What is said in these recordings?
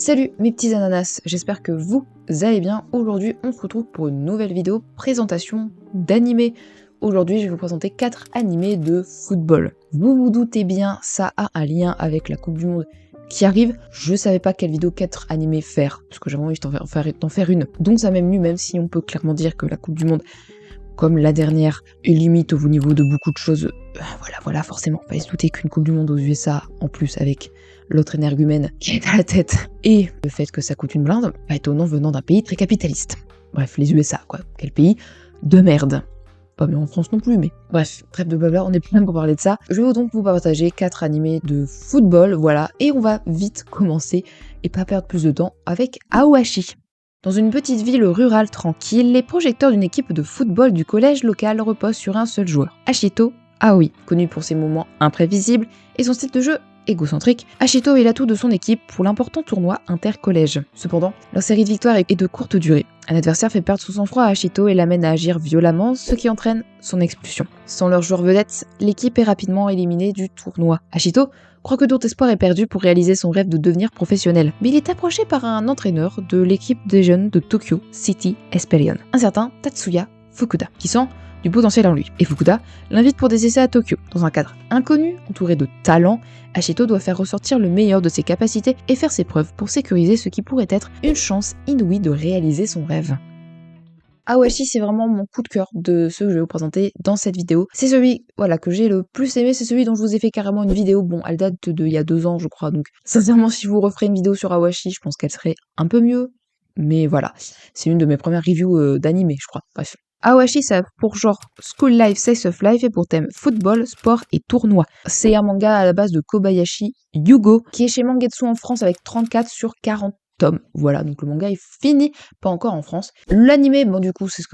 Salut mes petits ananas, j'espère que vous allez bien. Aujourd'hui on se retrouve pour une nouvelle vidéo présentation d'animés. Aujourd'hui je vais vous présenter 4 animés de football. Vous vous doutez bien, ça a un lien avec la Coupe du Monde qui arrive. Je savais pas quelle vidéo 4 animés faire, parce que j'avais envie d'en faire une. Donc ça m'est venu, même si on peut clairement dire que la Coupe du Monde, comme la dernière, est limite au niveau de beaucoup de choses. Voilà, forcément. Fallait se douter qu'une Coupe du Monde aux USA, en plus avec l'autre énergumène qui est à la tête, et le fait que ça coûte une blinde, pas étonnant venant d'un pays très capitaliste. Bref, les USA, quoi. Quel pays de merde. Pas bien en France non plus, mais bref, trêve de blabla, on est plein pour parler de ça. Je vais donc vous partager 4 animés de football, voilà, et on va vite commencer et pas perdre plus de temps avec Aoashi. Dans une petite ville rurale tranquille, les projecteurs d'une équipe de football du collège local reposent sur un seul joueur, Ashito Aoi. Connu pour ses moments imprévisibles et son style de jeu égocentrique, Ashito est l'atout de son équipe pour l'important tournoi intercollège. Cependant, leur série de victoires est de courte durée. Un adversaire fait perdre son sang-froid à Ashito et l'amène à agir violemment, ce qui entraîne son expulsion. Sans leur joueur vedette, l'équipe est rapidement éliminée du tournoi. Ashito croit que tout espoir est perdu pour réaliser son rêve de devenir professionnel, mais il est approché par un entraîneur de l'équipe des jeunes de Tokyo City Esperion, un certain Tatsuya Fukuda, qui sent du potentiel en lui. Et Fukuda l'invite pour des essais à Tokyo. Dans un cadre inconnu, entouré de talents, Ashito doit faire ressortir le meilleur de ses capacités et faire ses preuves pour sécuriser ce qui pourrait être une chance inouïe de réaliser son rêve. Aoashi, c'est vraiment mon coup de cœur de ceux que je vais vous présenter dans cette vidéo. C'est celui que j'ai le plus aimé, c'est celui dont je vous ai fait carrément une vidéo. Bon, elle date d'il y a 2 ans, je crois, donc sincèrement, si je vous referez une vidéo sur Aoashi, je pense qu'elle serait un peu mieux. Mais voilà, c'est une de mes premières reviews d'animé, je crois. Bref. Aoashi, ça a pour genre School Life, Slice of Life et pour thème football, sport et tournoi. C'est un manga à la base de Kobayashi Yugo, qui est chez Mangetsu en France avec 34 sur 40 tomes. Voilà, donc le manga est fini, pas encore en France. L'animé, bon du coup, c'est ce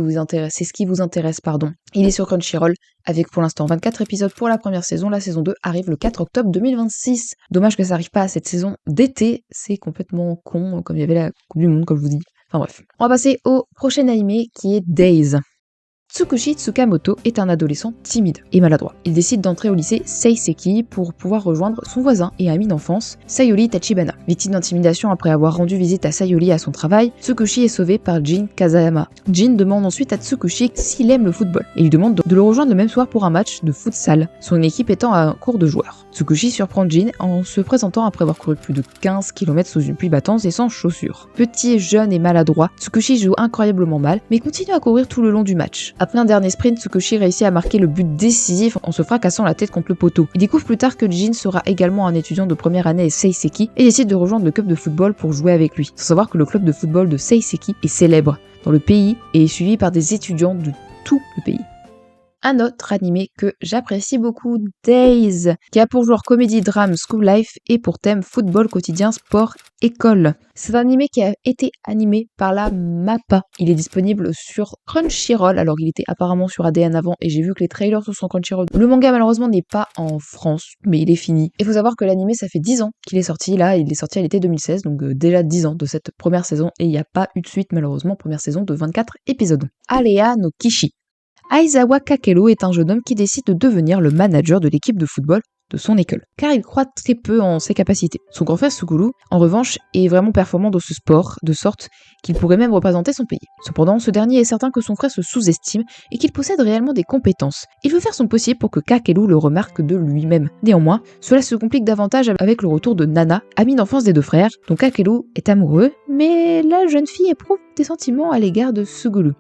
qui vous intéresse, pardon. Il est sur Crunchyroll, avec pour l'instant 24 épisodes pour la première saison. La saison 2 arrive le 4 octobre 2026. Dommage que ça arrive pas à cette saison d'été, c'est complètement con, comme il y avait la Coupe du Monde, comme je vous dis. Enfin bref. On va passer au prochain animé qui est Days. Tsukushi Tsukamoto est un adolescent timide et maladroit. Il décide d'entrer au lycée Seiseki pour pouvoir rejoindre son voisin et ami d'enfance, Sayori Tachibana. Victime d'intimidation après avoir rendu visite à Sayori à son travail, Tsukushi est sauvé par Jin Kazayama. Jin demande ensuite à Tsukushi s'il aime le football et lui demande de le rejoindre le même soir pour un match de futsal, son équipe étant à un cours de joueurs. Tsukushi surprend Jin en se présentant après avoir couru plus de 15 km sous une pluie battante et sans chaussures. Petit, jeune et maladroit, Tsukushi joue incroyablement mal mais continue à courir tout le long du match. Après un dernier sprint, Tsukushi réussit à marquer le but décisif en se fracassant la tête contre le poteau. Il découvre plus tard que Jin sera également un étudiant de première année à Seiseki et décide de rejoindre le club de football pour jouer avec lui. Faut savoir que le club de football de Seiseki est célèbre dans le pays et est suivi par des étudiants de tout le pays. Un autre animé que j'apprécie beaucoup, Days, qui a pour genre comédie, drame, school life et pour thème football quotidien, sport, école. C'est un animé qui a été animé par la MAPPA. Il est disponible sur Crunchyroll, alors il était apparemment sur ADN avant et j'ai vu que les trailers sont sur Crunchyroll. Le manga malheureusement n'est pas en France, mais il est fini. Il faut savoir que l'animé ça fait 10 ans qu'il est sorti, là il est sorti à l'été 2016, donc déjà 10 ans de cette première saison et il n'y a pas eu de suite malheureusement, première saison de 24 épisodes. Alea no Kishi. Aizawa Kakero est un jeune homme qui décide de devenir le manager de l'équipe de football de son école, car il croit très peu en ses capacités. Son grand frère Suguru, en revanche, est vraiment performant dans ce sport, de sorte qu'il pourrait même représenter son pays. Cependant, ce dernier est certain que son frère se sous-estime et qu'il possède réellement des compétences. Il veut faire son possible pour que Kakero le remarque de lui-même. Néanmoins, cela se complique davantage avec le retour de Nana, amie d'enfance des deux frères, dont Kakero est amoureux, mais la jeune fille éprouve des sentiments à l'égard de Suguru.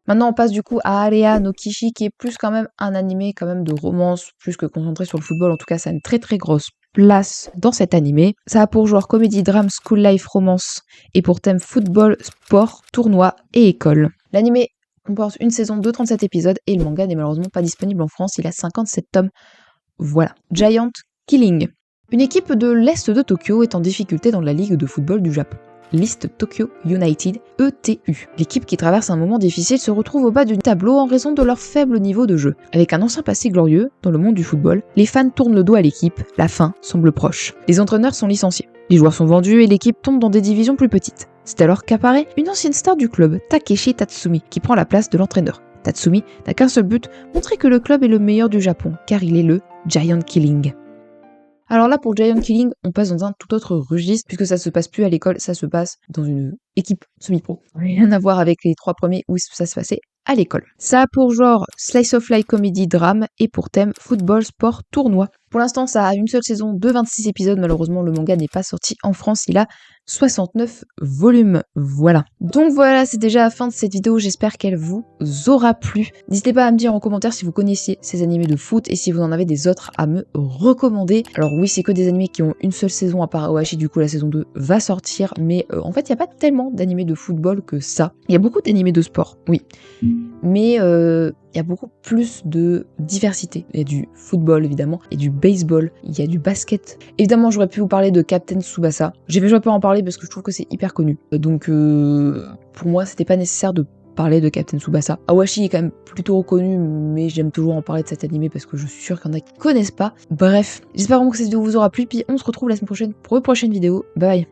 Maintenant, on passe du coup à Alea no Kishi, qui est plus quand même un animé quand même de romance, plus que concentré sur le football. En tout cas, ça a une très très grosse place dans cet animé. Ça a pour genre comédie, drame, school life, romance, et pour thème football, sport, tournoi et école. L'animé comporte une saison de 37 épisodes et le manga n'est malheureusement pas disponible en France. Il a 57 tomes. Voilà. Giant Killing. Une équipe de l'Est de Tokyo est en difficulté dans la Ligue de football du Japon. Liste Tokyo United, ETU. L'équipe qui traverse un moment difficile se retrouve au bas du tableau en raison de leur faible niveau de jeu. Avec un ancien passé glorieux dans le monde du football, les fans tournent le dos à l'équipe, la fin semble proche. Les entraîneurs sont licenciés, les joueurs sont vendus et l'équipe tombe dans des divisions plus petites. C'est alors qu'apparaît une ancienne star du club, Takeshi Tatsumi, qui prend la place de l'entraîneur. Tatsumi n'a qu'un seul but, montrer que le club est le meilleur du Japon, car il est le Giant Killing. Alors là, pour Giant Killing, on passe dans un tout autre registre, puisque ça se passe plus à l'école, ça se passe dans une équipe semi-pro. Rien à voir avec les 3 premiers où ça se passait à l'école. Ça a pour genre slice of life comedy drame et pour thème football sport tournoi. Pour l'instant, ça a une seule saison de 26 épisodes. Malheureusement, le manga n'est pas sorti en France. Il a 69 volumes. Voilà. Donc voilà, c'est déjà la fin de cette vidéo. J'espère qu'elle vous aura plu. N'hésitez pas à me dire en commentaire si vous connaissiez ces animés de foot et si vous en avez des autres à me recommander. Alors oui, c'est que des animés qui ont une seule saison à part Aoashi. Du coup, la saison 2 va sortir. Mais en fait, il n'y a pas tellement d'animés de football que ça. Il y a beaucoup d'animés de sport, oui. Mais il y a beaucoup plus de diversité. Il y a du football évidemment, et du baseball, il y a du basket. Évidemment, j'aurais pu vous parler de Captain Tsubasa. J'aurais pu en parler parce que je trouve que c'est hyper connu. Donc pour moi, c'était pas nécessaire de parler de Captain Tsubasa. Awashi est quand même plutôt reconnu, mais j'aime toujours en parler de cet animé parce que je suis sûre qu'il y en a qui connaissent pas. Bref, j'espère vraiment que cette vidéo vous aura plu, puis on se retrouve la semaine prochaine pour une prochaine vidéo. Bye bye.